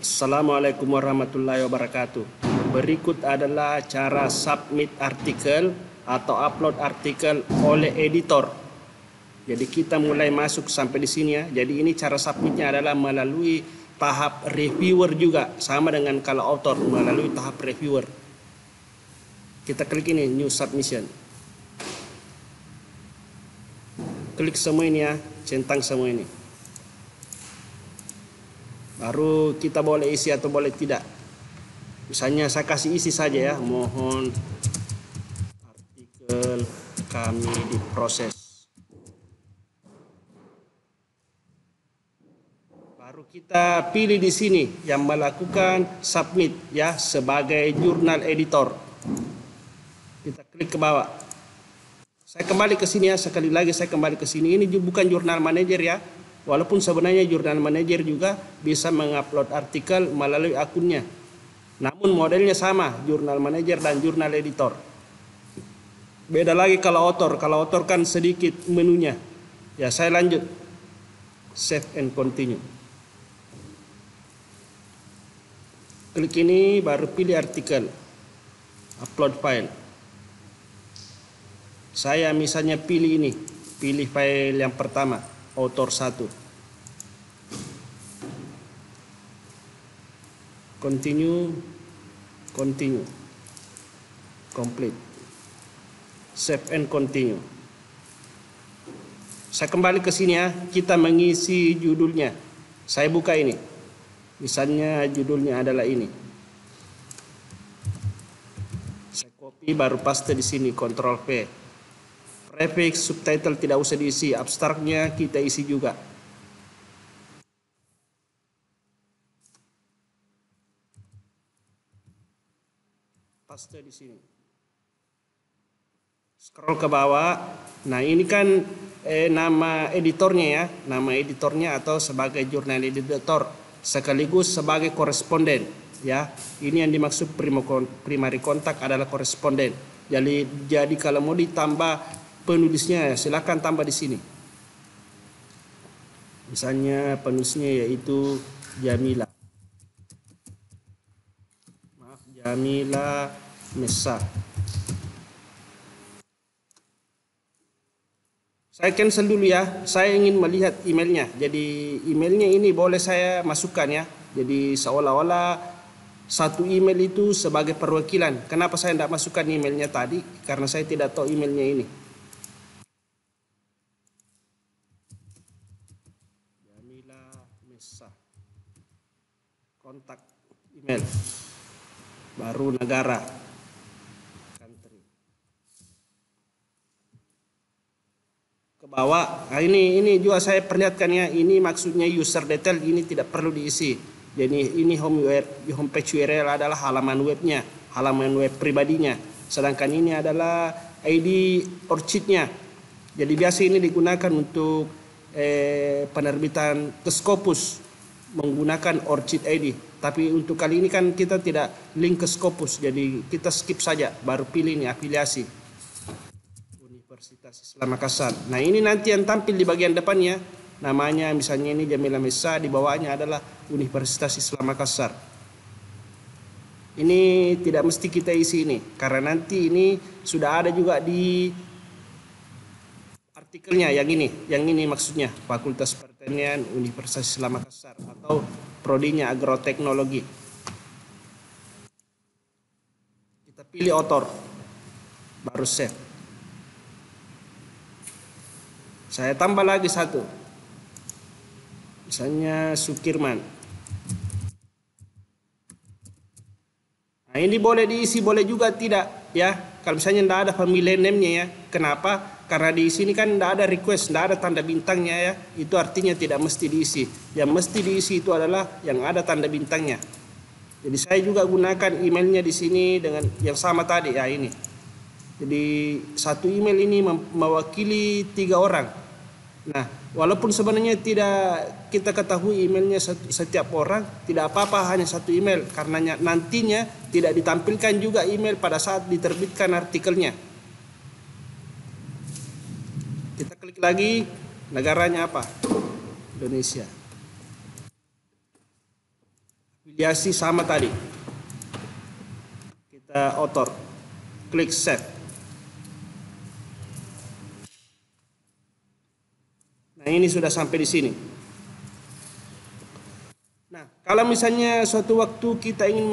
Assalamualaikum warahmatullahi wabarakatuh. Berikut adalah cara submit artikel atau upload artikel oleh editor. Jadi kita mulai masuk sampai di sini ya. Jadi ini cara submitnya adalah melalui tahap reviewer juga, sama dengan kalau author melalui tahap reviewer. Kita klik ini new submission. Klik semua ini ya, centang semua ini. Baru kita boleh isi atau boleh tidak. Misalnya saya kasih isi saja ya, mohon artikel kami diproses. Baru kita pilih di sini yang melakukan submit ya sebagai jurnal editor. Kita klik ke bawah. Saya kembali ke sini ya, sekali lagi saya kembali ke sini. Ini bukan jurnal manager ya. Walaupun sebenarnya jurnal manager juga bisa mengupload artikel melalui akunnya. Namun modelnya sama, jurnal manager dan jurnal editor. Beda lagi kalau author. Kalau author kan sedikit menunya. Ya saya lanjut. Save and continue. Klik ini baru pilih artikel. Upload file. Saya misalnya pilih ini. Pilih file yang pertama. Author 1. Continue. Complete. Save and continue. Saya kembali ke sini ya, kita mengisi judulnya. Saya buka ini. Misalnya judulnya adalah ini. Saya copy baru paste di sini, Ctrl V. Prefix, subtitle tidak usah diisi, abstraknya kita isi juga. Paste di sini. Scroll ke bawah. Nah, ini kan nama editornya ya, nama editornya atau sebagai jurnal editor sekaligus sebagai koresponden ya. Ini yang dimaksud primary contact adalah koresponden. Jadi kalau mau ditambah penulisnya silakan tambah di sini. Misalnya penulisnya yaitu Jamila. Maaf, Jamila Mesa. Saya cancel dulu ya. Saya ingin melihat emailnya. Jadi emailnya ini boleh saya masukkan ya. Jadi seolah-olah satu email itu sebagai perwakilan. Kenapa saya tidak masukkan emailnya tadi? Karena saya tidak tahu emailnya ini. Kontak email baru negara country ke bawah. Nah, ini juga saya perlihatkan ya, ini maksudnya user detail ini tidak perlu diisi. Jadi ini home page URL adalah halaman webnya, halaman web pribadinya, sedangkan ini adalah ID ORCID-nya. Jadi biasa ini digunakan untuk penerbitan ke Scopus menggunakan ORCID ID. Tapi untuk kali ini kan kita tidak link ke Scopus, jadi kita skip saja, baru pilih ini afiliasi Universitas Islam Makassar. Nah, ini nanti yang tampil di bagian depannya namanya, misalnya ini Jamila Mesa, di bawahnya adalah Universitas Islam Makassar. Ini tidak mesti kita isi ini, karena nanti ini sudah ada juga di artikelnya yang ini maksudnya Fakultas Pertanian Universitas Islam Makassar atau prodinya agroteknologi. Kita pilih author, baru save. Saya tambah lagi satu, misalnya Sukirman. Nah, ini boleh diisi, boleh juga tidak ya. Kalau misalnya tidak ada family name-nya ya. Kenapa? Karena di sini kan tidak ada request, tidak ada tanda bintangnya ya. Itu artinya tidak mesti diisi. Yang mesti diisi itu adalah yang ada tanda bintangnya. Jadi saya juga gunakan emailnya di sini dengan yang sama tadi ya, ini. Jadi satu email ini mewakili 3 orang. Nah, walaupun sebenarnya tidak kita ketahui emailnya setiap orang, tidak apa-apa hanya satu email, karena nantinya tidak ditampilkan juga email pada saat diterbitkan artikelnya. Kita klik lagi, negaranya apa? Indonesia. Afiliasi sama tadi. Kita author. Klik save. Nah, ini sudah sampai di sini. Nah, kalau misalnya suatu waktu kita ingin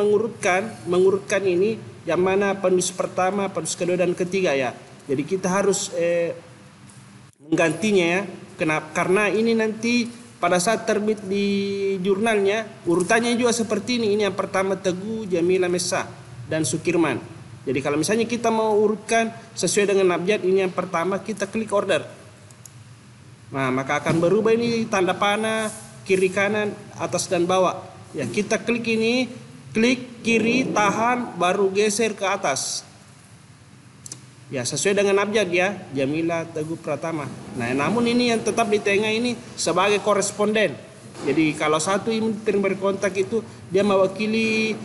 mengurutkan ini, yang mana penulis pertama, penulis kedua, dan ketiga ya. Jadi kita harus menggantinya ya. Kenapa? Karena ini nanti pada saat terbit di jurnalnya, urutannya juga seperti ini. Ini yang pertama Teguh, Jamila Mesa, dan Sukirman. Jadi kalau misalnya kita mau urutkan sesuai dengan abjad, ini yang pertama, kita klik order. Nah, maka akan berubah ini tanda panah, kiri kanan, atas dan bawah. Ya, kita klik ini, klik kiri, tahan, baru geser ke atas. Ya, sesuai dengan abjad ya, Jamila Teguh Pratama. Nah, namun ini yang tetap di tengah ini sebagai koresponden. Jadi kalau satu yang berkontak itu dia mewakili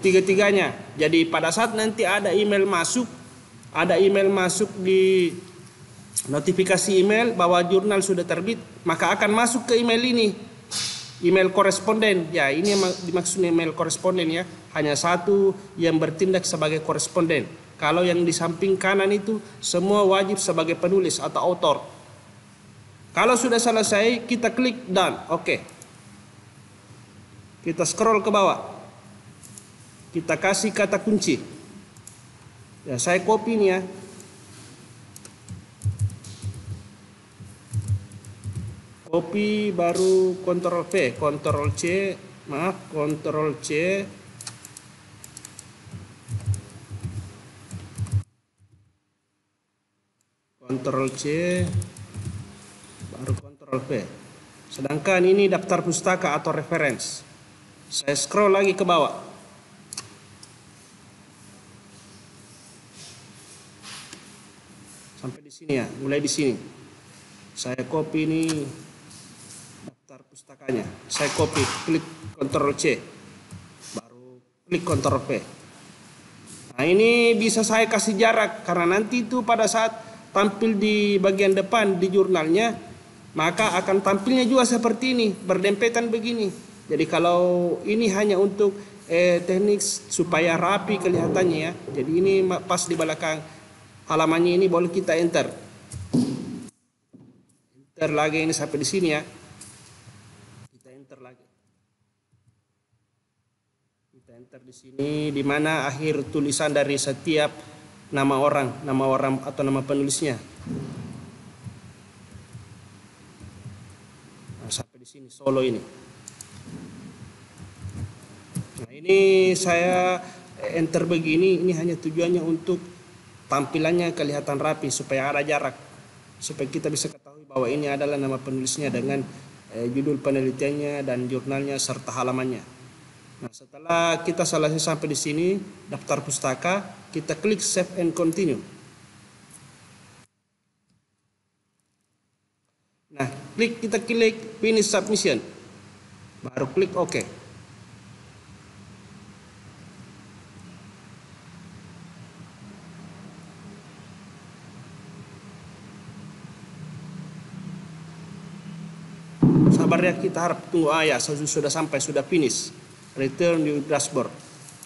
tiga-tiganya. Jadi pada saat nanti ada email masuk di notifikasi email bahwa jurnal sudah terbit, maka akan masuk ke email ini, email koresponden. Ya, ini yang dimaksud email koresponden ya, hanya satu yang bertindak sebagai koresponden. Kalau yang di samping kanan itu semua wajib sebagai penulis atau author. Kalau sudah selesai, kita klik done, oke. Kita scroll ke bawah, kita kasih kata kunci. Ya, saya copy ini ya. Copy baru Ctrl V, Ctrl C, Ctrl C. Ctrl C baru Ctrl V. Sedangkan ini daftar pustaka atau reference. Saya scroll lagi ke bawah. Sampai di sini ya, mulai di sini. Saya copy ini daftar pustakanya. Saya copy, klik Ctrl C. Baru klik Ctrl V. Nah, ini bisa saya kasih jarak karena nanti itu pada saat tampil di bagian depan di jurnalnya, maka akan tampilnya juga seperti ini, berdempetan begini. Jadi kalau ini hanya untuk teknik supaya rapi kelihatannya ya. Jadi ini pas di belakang halamannya ini boleh kita enter. Enter lagi ini sampai di sini ya. Kita enter lagi. Kita enter di sini di mana akhir tulisan dari setiap nama orang atau nama penulisnya. Nah, sampai di sini Solo ini. Nah, ini saya enter begini, ini hanya tujuannya untuk tampilannya kelihatan rapi supaya ada jarak, supaya kita bisa ketahui bahwa ini adalah nama penulisnya dengan judul penelitiannya dan jurnalnya serta halamannya. Nah, setelah kita selesai sampai di sini daftar pustaka, kita klik save and continue. Nah, kita klik finish submission. Baru klik OK. Sabar ya, kita harap tunggu. Ya, sudah sampai, sudah finish. Return di dashboard.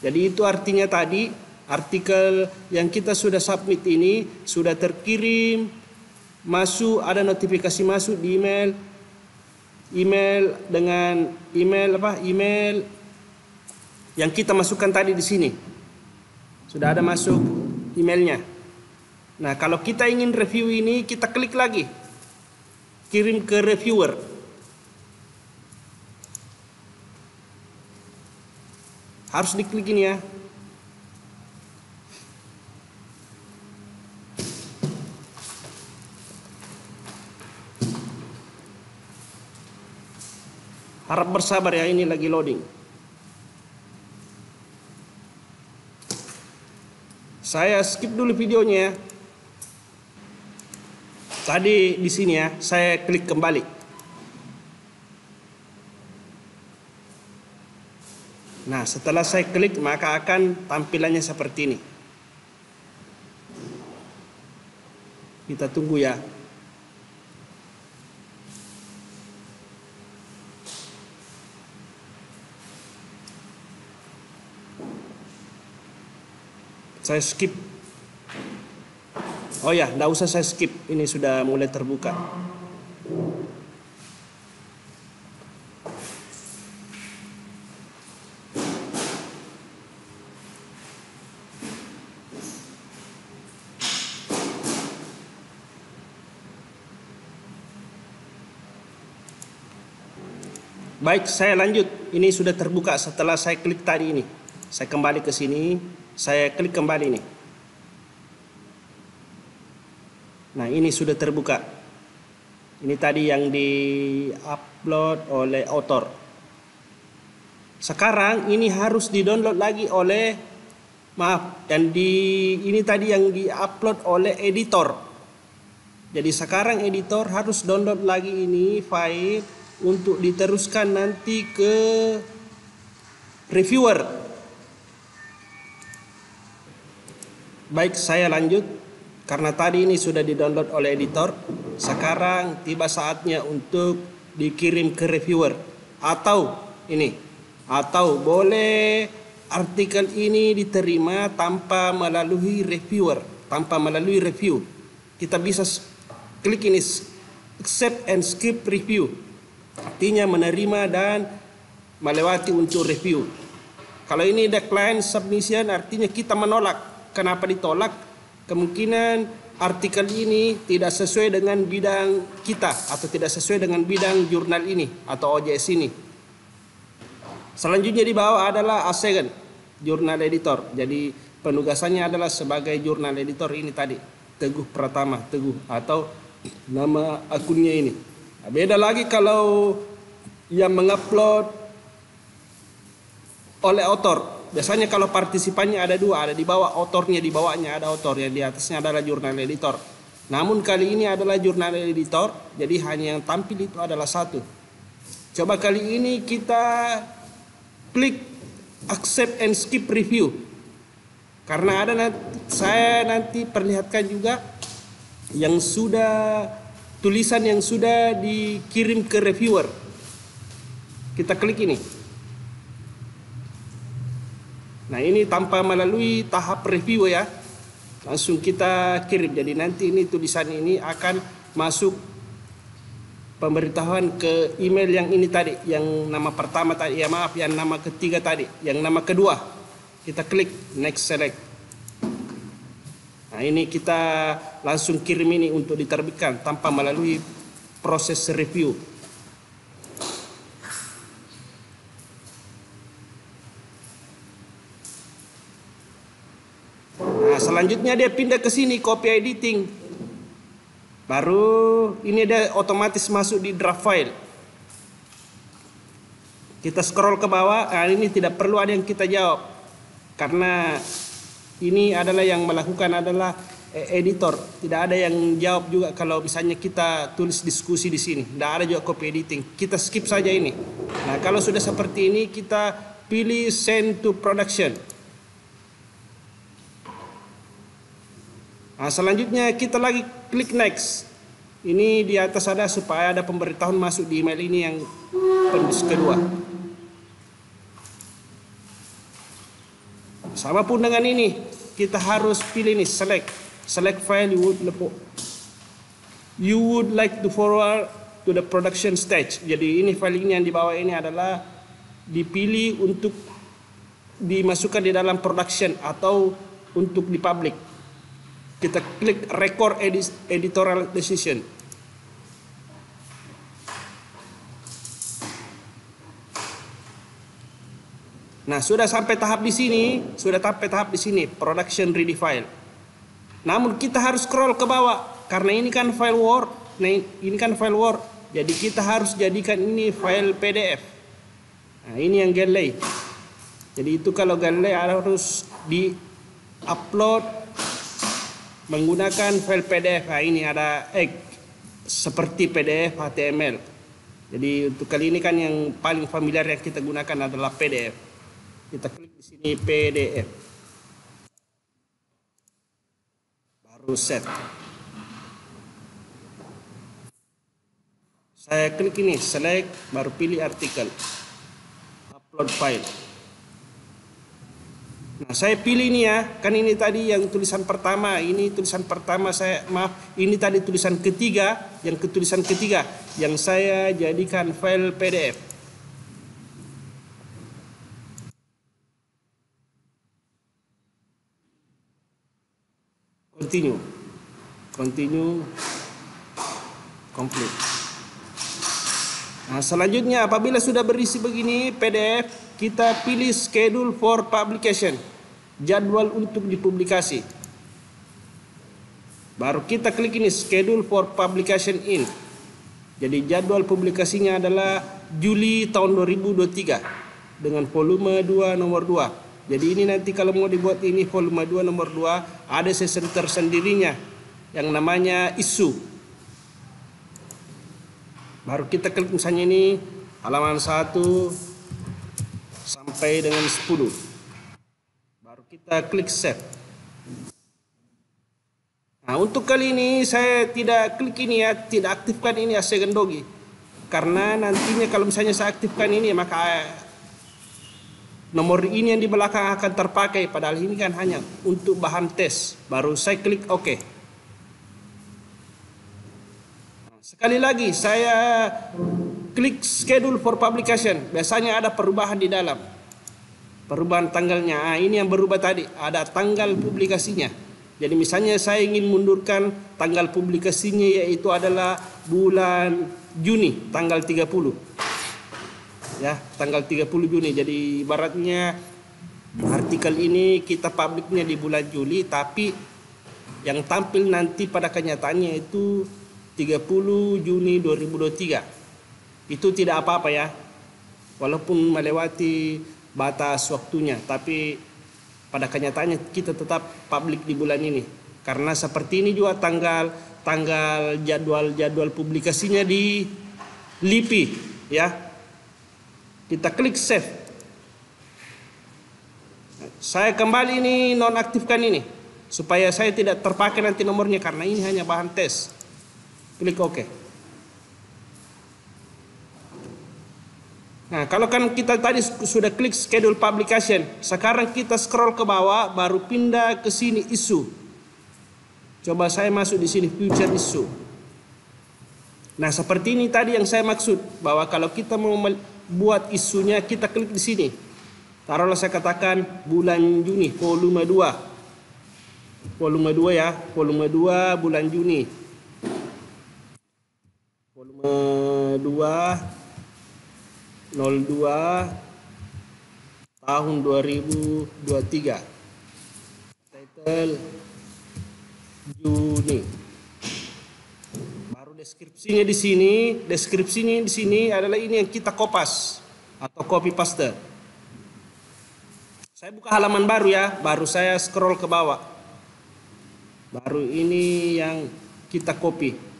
Jadi itu artinya tadi artikel yang kita sudah submit ini sudah terkirim, masuk, ada notifikasi masuk di email dengan email yang kita masukkan tadi di sini. Sudah ada masuk emailnya. Nah, kalau kita ingin review ini, kita klik lagi. Kirim ke reviewer. Harus diklik ini ya. Harap bersabar ya, ini lagi loading. Saya skip dulu videonya ya. Tadi di sini ya, saya klik kembali. Nah, setelah saya klik maka akan tampilannya seperti ini. Kita tunggu ya. Saya skip. Oh ya, nggak usah saya skip. Ini sudah mulai terbuka. Baik, saya lanjut. Ini sudah terbuka setelah saya klik tadi ini. Saya kembali ke sini, saya klik kembali nih. Nah, ini sudah terbuka. Ini tadi yang di-upload oleh author. Sekarang ini harus di-download lagi oleh, ini tadi yang di-upload oleh editor. Jadi sekarang editor harus download lagi ini file untuk diteruskan nanti ke reviewer. Baik, saya lanjut. Karena tadi ini sudah di-download oleh editor, sekarang tiba saatnya untuk dikirim ke reviewer. Atau boleh artikel ini diterima tanpa melalui reviewer, tanpa melalui review. Kita bisa klik ini, accept and skip review. Artinya menerima dan melewati untuk review. Kalau ini decline submission, artinya kita menolak. Kenapa ditolak? Kemungkinan artikel ini tidak sesuai dengan bidang kita atau tidak sesuai dengan bidang jurnal ini atau OJS ini. Selanjutnya di bawah adalah ASEGAN, jurnal editor. Jadi penugasannya adalah sebagai jurnal editor ini tadi, Teguh Pratama, Teguh, atau nama akunnya ini. Nah, beda lagi kalau yang mengupload oleh author. Biasanya kalau partisipannya ada dua, ada di bawah autornya, di bawahnya ada author, yang di atasnya adalah jurnal editor. Namun kali ini adalah jurnal editor, jadi hanya yang tampil itu adalah satu. Coba kali ini kita klik accept and skip review. Karena ada saya nanti perlihatkan juga yang sudah tulisan yang sudah dikirim ke reviewer. Kita klik ini. Nah, ini tanpa melalui tahap review ya. Langsung kita kirim. Jadi nanti ini tulisan ini akan masuk pemberitahuan ke email yang ini tadi, yang nama pertama tadi, ya maaf, yang nama ketiga tadi, yang nama kedua. Kita klik next select. Nah, ini kita langsung kirim ini untuk diterbitkan tanpa melalui proses review. Nah, selanjutnya dia pindah ke sini, copy editing. Baru ini dia otomatis masuk di draft file. Kita scroll ke bawah, nah ini tidak perlu ada yang kita jawab. Karena ini adalah yang melakukan adalah editor. Tidak ada yang jawab juga kalau misalnya kita tulis diskusi di sini. Tidak ada juga copy editing. Kita skip saja ini. Nah, kalau sudah seperti ini kita pilih send to production. Nah, selanjutnya kita lagi klik next. Ini di atas ada supaya ada pemberitahuan masuk di email ini yang kedua. Sama pun dengan ini, kita harus pilih nih select file you would like to forward to the production stage. Jadi ini file ini yang di bawah ini adalah dipilih untuk dimasukkan di dalam production atau untuk dipublish. Kita klik record editorial decision. Nah, sudah sampai tahap di sini, production ready file. Namun kita harus scroll ke bawah karena ini kan file Word. Nah, ini kan file Word. Jadi kita harus jadikan ini file PDF. Nah, ini yang Galley. Jadi itu kalau Galley harus di-upload menggunakan file PDF. Nah, ini ada seperti PDF HTML. Jadi untuk kali ini kan yang paling familiar yang kita gunakan adalah PDF. Kita klik di sini PDF. Baru set. Saya klik ini select, baru pilih artikel. Upload file. Nah, saya pilih ini ya, kan ini tadi yang tulisan pertama, ini tulisan pertama saya, maaf, ini tadi tulisan ketiga, yang tulisan ketiga, yang saya jadikan file PDF. Continue, continue, complete. Nah, selanjutnya apabila sudah berisi begini PDF, kita pilih schedule for publication, jadwal untuk dipublikasi. Baru kita klik ini schedule for publication in. Jadi jadwal publikasinya adalah Juli tahun 2023 dengan volume 2 nomor 2. Jadi ini nanti kalau mau dibuat ini volume 2 nomor 2 ada season tersendirinya yang namanya isu. Baru kita klik misalnya ini halaman 1 sampai dengan 10. Baru kita klik save. Nah, untuk kali ini saya tidak klik ini ya, tidak aktifkan ini Assegendogi. Karena nantinya kalau misalnya saya aktifkan ini maka nomor ini yang di belakang akan terpakai, padahal ini kan hanya untuk bahan tes. Baru saya klik OK. Sekali lagi saya klik schedule for publication. Biasanya ada perubahan di dalam. Perubahan tanggalnya. Nah, ini yang berubah tadi. Ada tanggal publikasinya. Jadi misalnya saya ingin mundurkan tanggal publikasinya yaitu adalah bulan Juni tanggal 30. Ya, tanggal 30 Juni. Jadi ibaratnya artikel ini kita publiknya di bulan Juli, tapi yang tampil nanti pada kenyataannya itu 30 Juni 2023. Itu tidak apa-apa ya, walaupun melewati batas waktunya, tapi pada kenyataannya kita tetap publik di bulan ini. Karena seperti ini juga tanggal jadwal publikasinya di LIPI ya. Kita klik save. Saya kembali ini nonaktifkan ini supaya saya tidak terpakai nanti nomornya karena ini hanya bahan tes. Klik OK. Nah, kalau kan kita tadi sudah klik schedule publication, sekarang kita scroll ke bawah, baru pindah ke sini isu. Coba saya masuk di sini future issue. Nah, seperti ini tadi yang saya maksud, bahwa kalau kita mau buat isunya, kita klik di sini. Taruhlah saya katakan bulan Juni, volume 2. Volume 2 ya, volume 2 bulan Juni. Volume 2 02 tahun 2023. Title Juni. Baru deskripsinya di sini. Deskripsinya di sini adalah ini yang kita kopas atau copy paste. Saya buka halaman baru ya, baru saya scroll ke bawah. Baru ini yang kita copy.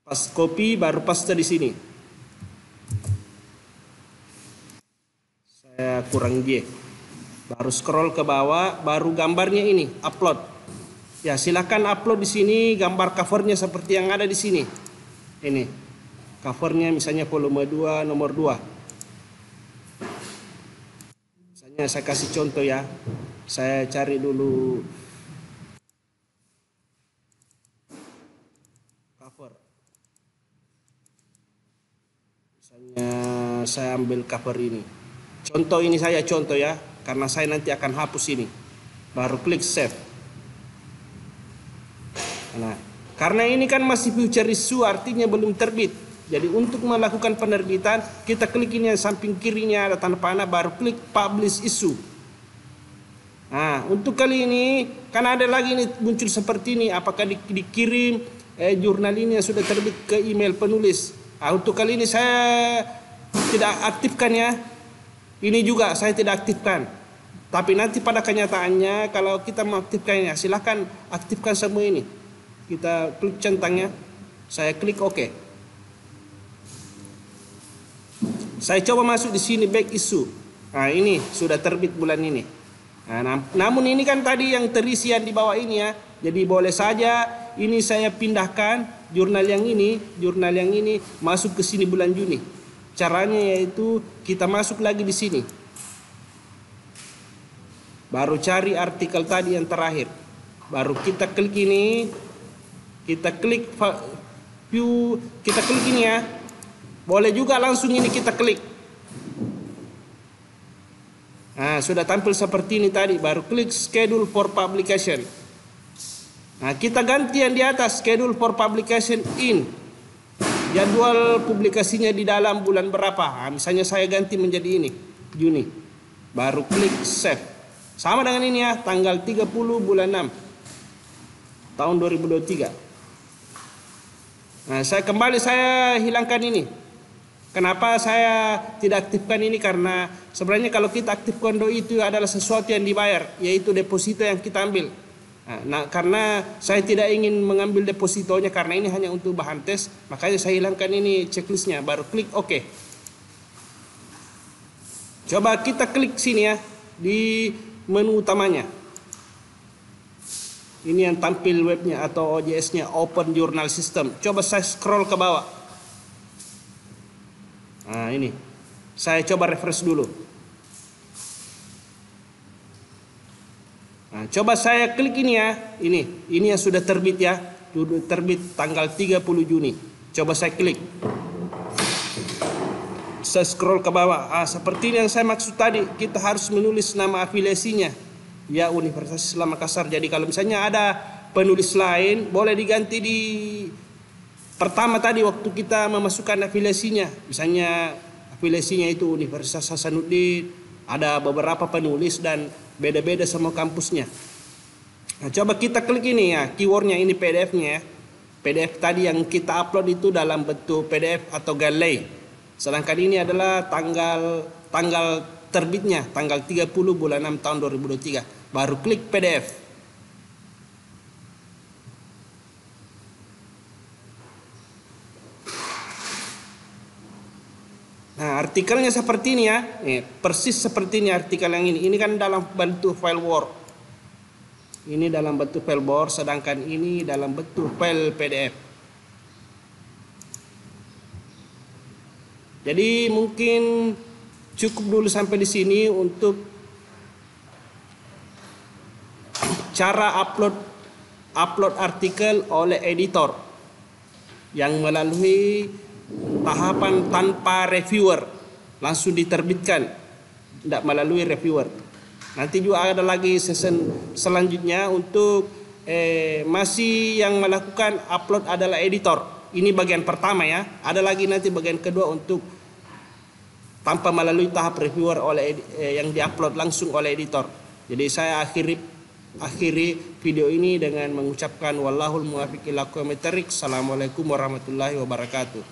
Pas copy baru paste di sini. Saya kurang J. Baru scroll ke bawah, baru gambarnya ini upload. Ya, silakan upload di sini gambar covernya seperti yang ada di sini. Ini. Covernya misalnya volume 2 nomor 2. Misalnya saya kasih contoh ya. Saya cari dulu cover. Misalnya saya ambil cover ini. Contoh ini saya contoh ya, karena saya nanti akan hapus ini. Baru klik save. Nah, karena ini kan masih future issue, artinya belum terbit. Jadi untuk melakukan penerbitan, kita klik ini yang samping kirinya ada tanda panah, baru klik publish issue. Nah, untuk kali ini kan ada lagi ini muncul seperti ini, apakah dikirim jurnal ini yang sudah terbit ke email penulis. Nah, untuk kali ini saya tidak aktifkan ya. Ini juga saya tidak aktifkan. Tapi nanti pada kenyataannya kalau kita mengaktifkannya, silahkan aktifkan semua ini. Kita klik centangnya, saya klik OK. Saya coba masuk di sini back issue. Nah, ini sudah terbit bulan ini. Nah, namun ini kan tadi yang terisian di bawah ini ya. Jadi boleh saja ini saya pindahkan jurnal yang ini masuk ke sini bulan Juni. Caranya yaitu kita masuk lagi di sini. Baru cari artikel tadi yang terakhir. Baru kita klik ini, kita klik view, kita klik ini ya. Boleh juga langsung ini kita klik. Nah, sudah tampil seperti ini tadi. Baru klik schedule for publication. Nah, kita ganti yang di atas, schedule for publication in. Jadwal publikasinya di dalam bulan berapa. Nah, misalnya saya ganti menjadi ini, Juni. Baru klik save. Sama dengan ini ya, tanggal 30 bulan 6 tahun 2023. Nah, saya hilangkan ini. Kenapa saya tidak aktifkan ini? Karena sebenarnya kalau kita aktifkan doi itu adalah sesuatu yang dibayar, yaitu deposito yang kita ambil. Nah, karena saya tidak ingin mengambil depositonya karena ini hanya untuk bahan tes, makanya saya hilangkan ini checklistnya. Baru klik OK. Coba kita klik sini ya, di menu utamanya. Ini yang tampil webnya atau OJS-nya, Open Journal System. Coba saya scroll ke bawah. Nah, ini. Saya coba refresh dulu. Nah, coba saya klik ini ya. Ini yang sudah terbit ya. Terbit tanggal 30 Juni. Coba saya klik. Saya scroll ke bawah. Seperti yang saya maksud tadi, kita harus menulis nama afiliasinya. Ya, Universitas Islam Makassar. Jadi kalau misalnya ada penulis lain, boleh diganti di pertama tadi waktu kita memasukkan afiliasinya. Misalnya afiliasinya itu Universitas Hasanuddin, ada beberapa penulis dan beda-beda sama kampusnya. Nah, coba kita klik ini ya, keywordnya ini PDF-nya ya. PDF tadi yang kita upload itu dalam bentuk PDF atau Galley. Sedangkan ini adalah tanggal terbitnya, tanggal 30 bulan 6 tahun 2023. Baru klik PDF. Nah, artikelnya seperti ini ya. Persis seperti ini artikel yang ini. Ini kan dalam bentuk file Word. Ini dalam bentuk file Word, sedangkan ini dalam bentuk file PDF. Jadi mungkin cukup dulu sampai di sini untuk cara upload artikel oleh editor yang melalui tahapan tanpa reviewer, langsung diterbitkan, tidak melalui reviewer. Nanti juga ada lagi season selanjutnya untuk masih yang melakukan upload adalah editor. Ini bagian pertama ya. Ada lagi nanti bagian kedua untuk tanpa melalui tahap reviewer oleh yang diupload langsung oleh editor. Jadi saya akhiri video ini dengan mengucapkan wallahul muwaffiq ila aqwamit thoriq. Assalamualaikum warahmatullahi wabarakatuh.